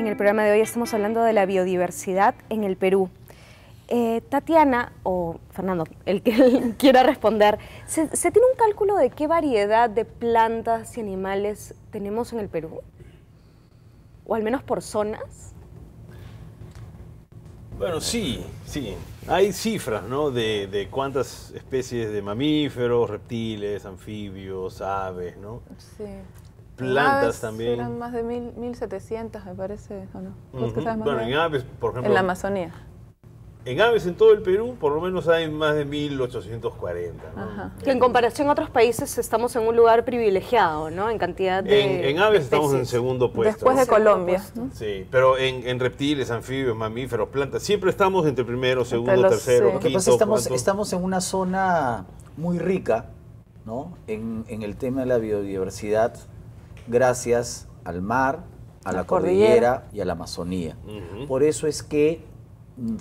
En el programa de hoy estamos hablando de la biodiversidad en el Perú. Tatiana, o Fernando, el que quiera responder, ¿se tiene un cálculo de qué variedad de plantas y animales tenemos en el Perú? ¿O al menos por zonas? Bueno, sí. Hay cifras, ¿no? De cuántas especies de mamíferos, reptiles, anfibios, aves, ¿no? Sí. Plantas aves también. Eran más de 1700, me parece, ¿o no? ¿Tú que sabes más Bueno, de en aves, por ejemplo... En la Amazonía. En aves en todo el Perú, por lo menos hay más de 1840, ¿no? Ajá. Que en comparación a otros países estamos en un lugar privilegiado, ¿no? En cantidad de En aves estamos en especies. segundo puesto. Después de Colombia, ¿no? Sí, pero en reptiles, anfibios, mamíferos, plantas, siempre estamos entre primero, segundo, los, tercero, sí. Lo que quinto, pasa es que cuarto. estamos en una zona muy rica, ¿no? En el tema de la biodiversidad, gracias al mar, a la cordillera y a la Amazonía. Por eso es que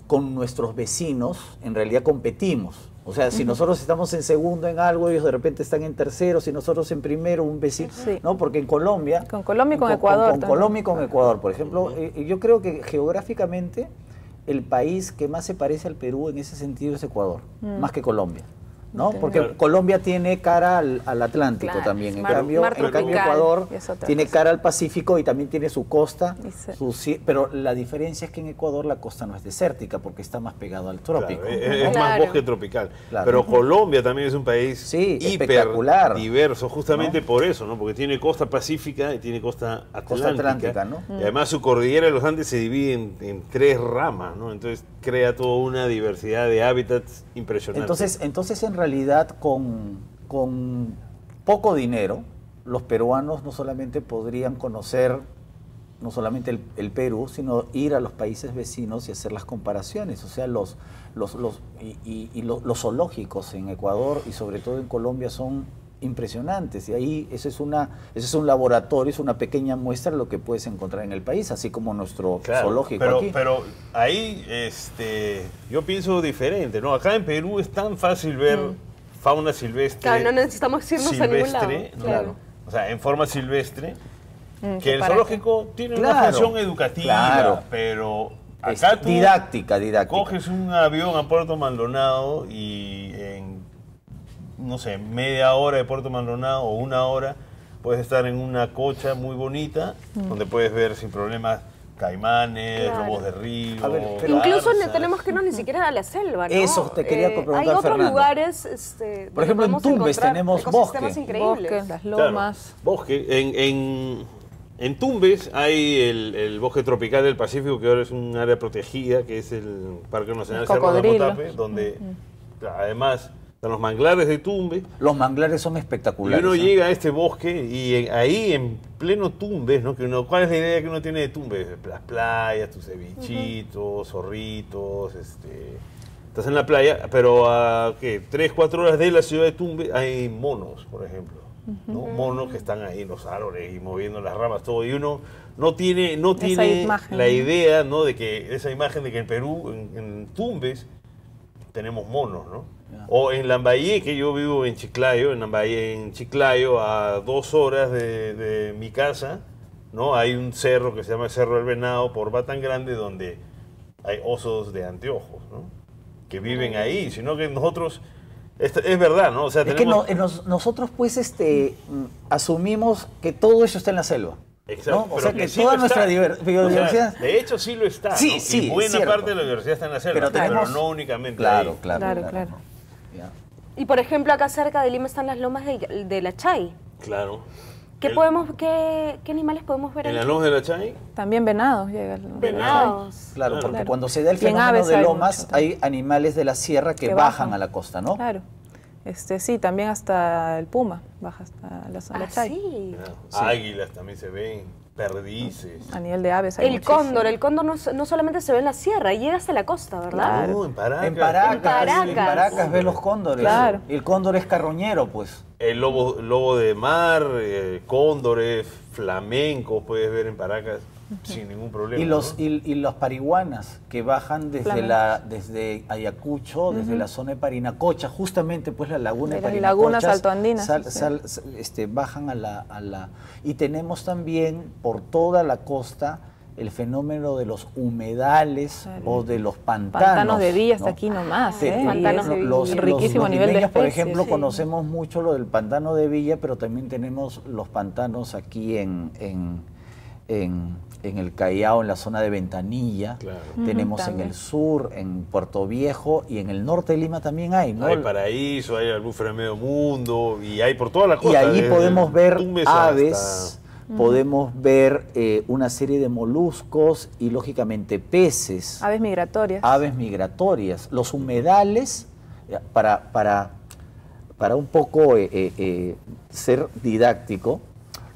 con nuestros vecinos en realidad competimos. O sea, si nosotros estamos en segundo en algo, ellos de repente están en tercero, si nosotros en primero, un vecino, Sí. ¿no? Porque en Colombia... Con Colombia y con Ecuador Con también. Colombia y con Ecuador, por ejemplo, yo creo que geográficamente el país que más se parece al Perú en ese sentido es Ecuador, más que Colombia, ¿no? Entiendo. Porque Claro. Colombia tiene cara al Atlántico Claro, también, en mar cambio tropical, Ecuador y es otra tiene cosa. cara al Pacífico y también tiene su costa, Y pero la diferencia es que en Ecuador la costa no es desértica porque está más pegado al trópico. Claro, es más Claro. bosque tropical. Claro. Pero Colombia también es un país Sí, hiper espectacular, diverso, justamente ¿no? por eso, ¿no? Porque tiene costa pacífica y tiene costa atlántica. ¿no? Y además su cordillera de los Andes se divide en tres ramas, ¿no? Entonces crea toda una diversidad de hábitats impresionante. Entonces en realidad con poco dinero, los peruanos no solamente podrían conocer no solamente el Perú, sino ir a los países vecinos y hacer las comparaciones. O sea, los zoológicos en Ecuador y sobre todo en Colombia son impresionantes. Y ahí ese es un laboratorio, es una pequeña muestra de lo que puedes encontrar en el país, así como nuestro zoológico aquí. Pero ahí yo pienso diferente, ¿no? Acá en Perú es tan fácil ver fauna silvestre. Claro, no necesitamos irnos a ningún lado. ¿no? Claro. O sea, en forma silvestre, que el para zoológico tiene una Claro, función educativa, claro. pero Es acá tú didáctica. coges un avión a Puerto Maldonado y en, no sé, media hora de Puerto Maldonado o una hora, puedes estar en una cocha muy bonita, donde puedes ver sin problemas caimanes, Claro. lobos de río. A ver, pero- Incluso garzas. tenemos que irnos ni siquiera a la selva, ¿no? Eso te quería preguntar, Hay otros Fernando. lugares, Por ejemplo, en donde podemos Tumbes encontrar tenemos ecosistemas bosque. increíbles. Bosques, las Claro, lomas. bosque. En Tumbes hay el bosque tropical del Pacífico, que ahora es un área protegida, que es el Parque Nacional El Cerro de cocodrilo. Motape, donde además están los manglares de Tumbes. Los manglares son Y espectaculares. uno ¿eh? llega a este bosque y ahí en pleno Tumbes, ¿no? ¿Cuál es la idea que uno tiene de Tumbes? Las playas, tus cevichitos, zorritos, estás en la playa, pero a 3, 4 horas de la ciudad de Tumbes hay monos, por ejemplo. ¿no? Monos que están ahí en los árboles y moviendo las ramas, todo. Y uno no tiene imagen, la ¿no? idea, ¿no? Esa imagen de que en Perú, en Tumbes, tenemos monos, ¿no? Ya. O en Lambayeque, que yo vivo en Chiclayo, en Chiclayo, a 2 horas de mi casa, ¿no? Hay un cerro que se llama Cerro del Venado, por tan grande, donde hay osos de anteojos, ¿no? Que viven ahí, sino que nosotros, es verdad, ¿no? O sea, Es tenemos... que nosotros pues asumimos que todo eso está en la selva. Exacto, ¿no? O pero sea que sí toda lo nuestra está. biodiversidad... O sea, de hecho sí lo está, Sí, ¿no? sí, y buena cierto. parte de la biodiversidad está en la selva, Pero tenemos- no únicamente Claro, ahí. claro. Claro. Ya. Y por ejemplo, acá cerca de Lima están las lomas de la Chay. Claro. ¿Qué animales podemos ver En ahí? la lomas de la Chay, También venados llegan. Venados. Claro, porque Claro. cuando se da el Y en fenómeno aves de hay lomas, mucho también. hay animales de la sierra que Que bajan bajan. a la costa, ¿no? Claro. Sí, también hasta el puma baja hasta la Ah, Chay. sí. águilas también se ven, perdices. A nivel de aves hay El muchísimo. cóndor no solamente se ve en la sierra, llega hasta la costa, ¿verdad? No, en Paracas. En Paracas, En Paracas. ves los cóndores. Claro. Y el cóndor es carroñero, pues. El lobo de mar, cóndores, flamencos puedes ver en Paracas sin ningún problema. Y los, ¿no? y los pariguanas que bajan desde Ayacucho, desde la zona de Parinacocha, justamente pues la laguna de De las Parinacocha. lagunas altoandinas, Bajan a la... Y tenemos también por toda la costa el fenómeno de los humedales o de los pantanos. Pantanos de Villa hasta ¿no? aquí nomás. Pantanos de Villa. Riquísimo los nivel de limeños, por especies, ejemplo, sí. conocemos mucho lo del pantano de Villa, pero también tenemos los pantanos aquí en el Callao, en la zona de Ventanilla, Claro. tenemos en también. el sur, en Puerto Viejo, y en el norte de Lima también hay, ¿no? Hay Paraíso, hay Albufera Medio Mundo, y hay por toda la costa. Y ahí desde podemos ver Tumbes aves, hasta- podemos ver una serie de moluscos y lógicamente peces, Aves migratorias. aves migratorias. Los humedales, para un poco ser didáctico,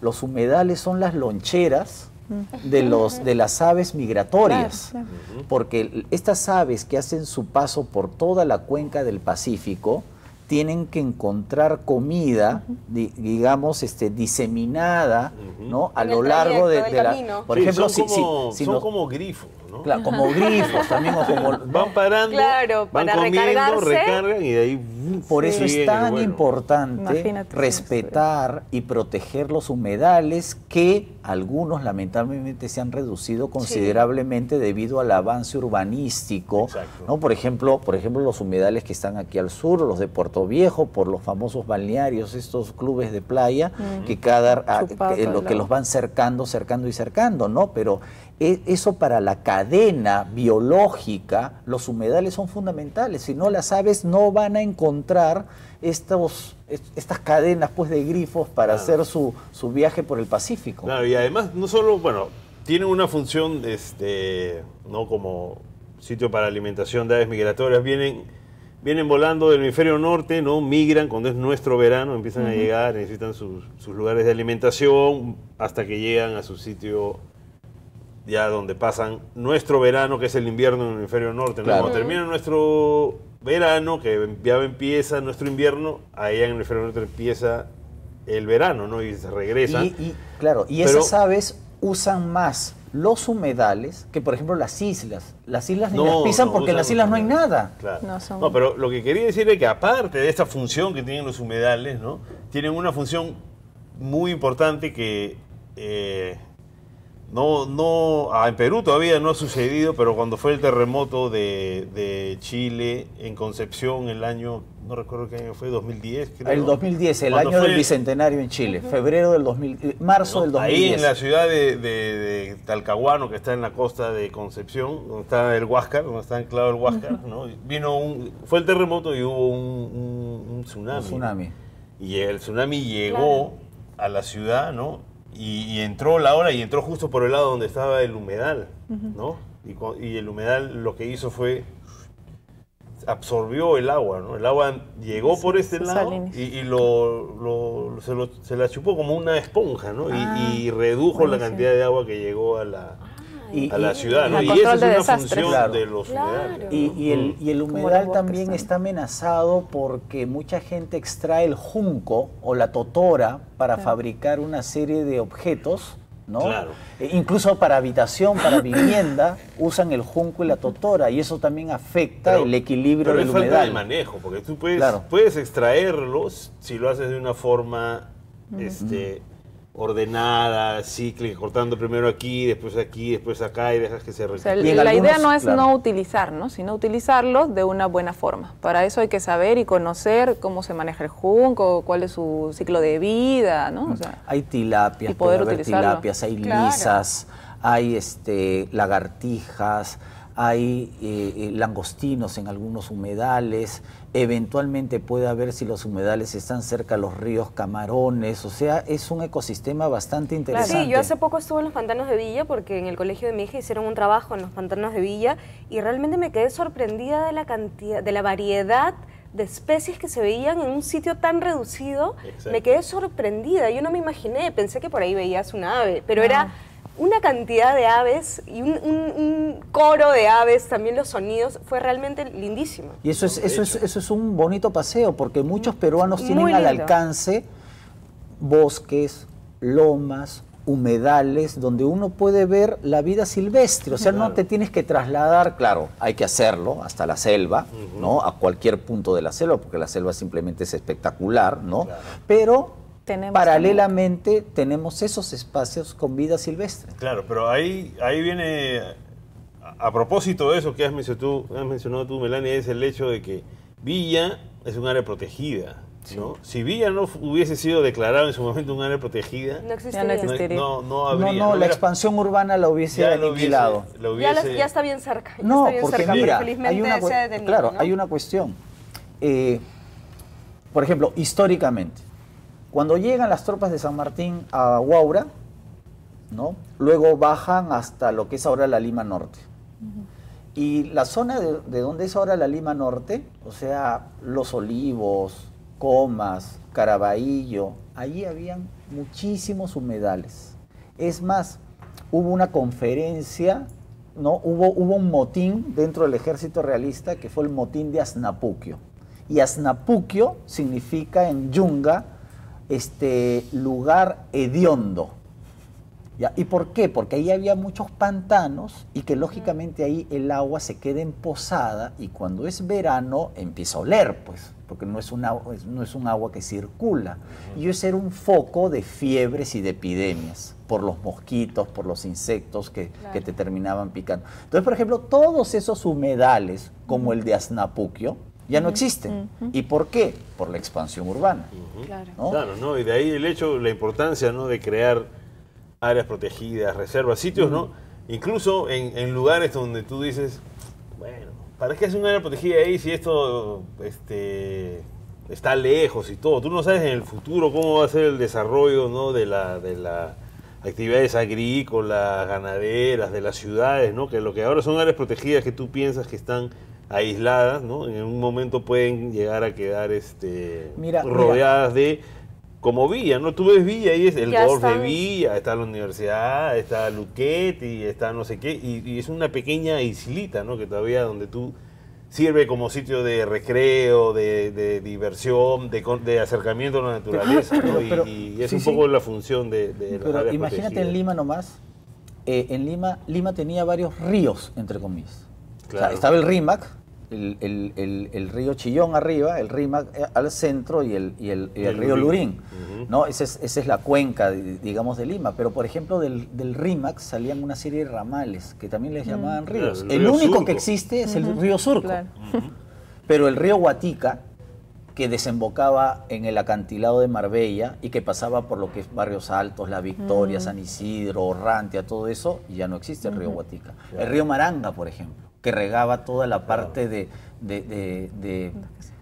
los humedales son las loncheras de las aves migratorias, Claro, porque estas aves que hacen su paso por toda la cuenca del Pacífico tienen que encontrar comida, digamos, diseminada, ¿no? A En lo el largo trayecto, de el la... camino. Por Sí, ejemplo, son nos- como grifos, ¿no? claro, como grifos también, o como... Van parando, Claro, van para comiendo, recargarse. recargan y de ahí... Por eso es siguen el tan vuelo. importante Imagínate, respetar y proteger los humedales, que algunos lamentablemente se han reducido considerablemente debido al avance urbanístico, Exacto. ¿no? Por ejemplo, los humedales que están aquí al sur, los de Puerto Viejo, por los famosos balnearios, estos clubes de playa, que Chupado todo el que los van cercando, ¿no? Pero eso para la cadena biológica, los humedales son fundamentales, si no las aves no van a encontrar estas cadenas pues de grifos para hacer su viaje por el Pacífico. Claro, y además no solo, bueno, tienen una función, no como sitio para alimentación de aves migratorias, vienen volando del hemisferio norte, ¿no? Migran cuando es nuestro verano, empiezan a llegar, necesitan sus lugares de alimentación hasta que llegan a su sitio ya donde pasan nuestro verano, que es el invierno en el hemisferio norte, ¿no? Claro. Cuando termina nuestro verano, que ya empieza nuestro invierno, allá en el hemisferio norte empieza el verano, ¿no? Y se regresan. Claro, y Pero- esas aves usan más los humedales que, por ejemplo, las islas. Las islas ni las pisan porque en las islas no hay nada. Claro. No son- No, pero lo que quería decir es que aparte de esta función que tienen los humedales, ¿no? Tienen una función muy importante que en Perú todavía no ha sucedido, pero cuando fue el terremoto de Chile en Concepción el año, no recuerdo qué año fue, 2010, creo. El 2010, el Cuando año fue- del Bicentenario en Chile, febrero del marzo del 2010. Ahí en la ciudad de Talcahuano, que está en la costa de Concepción, donde está el Huáscar, donde está anclado el Huáscar, ¿no? Fue el terremoto y hubo un tsunami. Un tsunami. Y el tsunami llegó a la ciudad, ¿no? Y entró la ola y entró justo por el lado donde estaba el humedal, ¿no? Y el humedal lo que hizo fue absorbió el agua, ¿no? El agua llegó por este lado saliniza. y se la chupó como una esponja, ¿no? Y redujo la buenísimo. cantidad de agua que llegó a la Y- ciudad, ¿no? el Y control esa es de una desastres. función Claro. de los humedales. Claro. Y el Como humedal los bosques también también. está amenazado porque mucha gente extrae el junco o la totora para fabricar una serie de objetos, ¿no? Claro. Incluso para habitación, para vivienda, usan el junco y la totora, y eso también afecta Pero- el equilibrio pero del es falta humedal. de manejo, porque tú puedes, Claro. puedes extraerlos si lo haces de una forma ordenada, cíclica, cortando primero aquí, después acá y dejas que se O sea, Y en la algunos, idea no es claro. no utilizar, ¿no? Sino utilizarlos de una buena forma. Para eso hay que saber y conocer cómo se maneja el junco, cuál es su ciclo de vida, ¿no? O sea, Hay tilapias, y poder puede haber utilizarlo. tilapias, hay Claro. lisas, hay lagartijas, hay langostinos en algunos humedales, eventualmente puede haber, si los humedales están cerca a los ríos, camarones, o sea, es un ecosistema bastante interesante. Sí, yo hace poco estuve en los pantanos de Villa porque en el colegio de mi hija hicieron un trabajo en los pantanos de Villa y realmente me quedé sorprendida de la cantidad, de la variedad de especies que se veían en un sitio tan reducido. Exacto. Me quedé sorprendida, yo no me imaginé, pensé que por ahí veías una ave, pero era una cantidad de aves y un coro de aves, también los sonidos, fue realmente lindísimo. Y eso es un bonito paseo, porque muchos peruanos Muy tienen al lindo. alcance bosques, lomas, humedales, donde uno puede ver la vida silvestre. O sea, no Claro. te tienes que trasladar, claro, hay que hacerlo hasta la selva, ¿no? A cualquier punto de la selva, porque la selva simplemente es espectacular, ¿no? Claro. Pero paralelamente tenemos esos espacios con vida silvestre. Claro, pero ahí viene, a propósito de eso que has mencionado tú, Melania, es el hecho de que Villa es un área protegida, ¿no? Si Villa no hubiese sido declarado en su momento un área protegida, No existiría. no habría. La expansión urbana la hubiese aniquilado. Ya está bien cerca. No, está bien porque cerca, mira, felizmente se ha detenido, claro, ¿no? hay una cuestión. Por ejemplo, históricamente, cuando llegan las tropas de San Martín a Huaura, ¿no? Luego bajan hasta lo que es ahora la Lima Norte. Y la zona de donde es ahora la Lima Norte, o sea, Los Olivos, Comas, Caraballo, allí habían muchísimos humedales. Es más, hubo una conferencia, ¿no? Hubo un motín dentro del ejército realista que fue el motín de Asnapuquio. Y Asnapuquio significa en yunga lugar hediondo. ¿Ya? ¿Y por qué? Porque ahí había muchos pantanos y que lógicamente ahí el agua se queda emposada y cuando es verano empieza a oler, pues, porque no es un agua que circula. Y ese era un foco de fiebres y de epidemias por los mosquitos, por los insectos que te terminaban picando. Entonces, por ejemplo, todos esos humedales, como el de Asnapuquio, ya no existen. ¿Y por qué? Por la expansión urbana. ¿No? Claro, ¿no? Y de ahí el hecho, la importancia, ¿no?, de crear áreas protegidas, reservas, sitios, ¿no? Incluso en lugares donde tú dices, bueno, ¿para qué es un área protegida ahí si esto está lejos y todo? Tú no sabes en el futuro cómo va a ser el desarrollo, ¿no?, de las actividades agrícolas, ganaderas, de las ciudades, ¿no? Que lo que ahora son áreas protegidas que tú piensas que están aisladas, ¿no? En un momento pueden llegar a quedar rodeadas de... Como Villa, ¿no? Tú ves Villa y es el golf de Villa, está la universidad, está Luquetti, está no sé qué, y es una pequeña islita, ¿no? Que todavía donde tú sirve como sitio de recreo, de diversión, de acercamiento a la naturaleza, ¿no? Y es un poco la función de las áreas imagínate protegidas. En Lima nomás, en Lima tenía varios ríos, entre comillas. Claro. O sea, estaba el Rímac, el río Chillón arriba, el Rímac al centro y el río Lurín. ¿No? Esa es la cuenca, digamos, de Lima. Pero, por ejemplo, del Rímac salían una serie de ramales que también les llamaban ríos. Claro, el único Surco que existe es el río Surco. Claro. Pero el río Guatica, que desembocaba en el acantilado de Marbella y que pasaba por lo que es Barrios Altos, La Victoria, San Isidro, Orrantia, todo eso, ya no existe el río Guatica. El río Maranga, por ejemplo, que regaba toda la parte de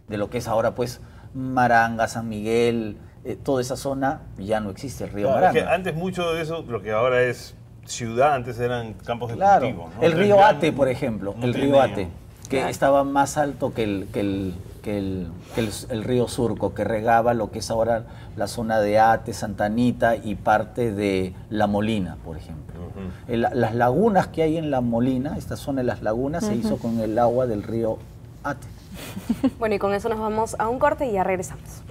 lo que es ahora, pues, Maranga, San Miguel, toda esa zona, ya no existe el río Maranga. Es que antes mucho de eso, lo que ahora es ciudad, antes eran campos de cultivo, ¿no? El río Ate, por ejemplo, el río Ate, que Claro. estaba más alto que el río Surco, que regaba lo que es ahora la zona de Ate, Santa Anita y parte de La Molina, por ejemplo. Las lagunas que hay en La Molina, esta zona de las lagunas, se hizo con el agua del río Ate. Bueno, y con eso nos vamos a un corte y ya regresamos.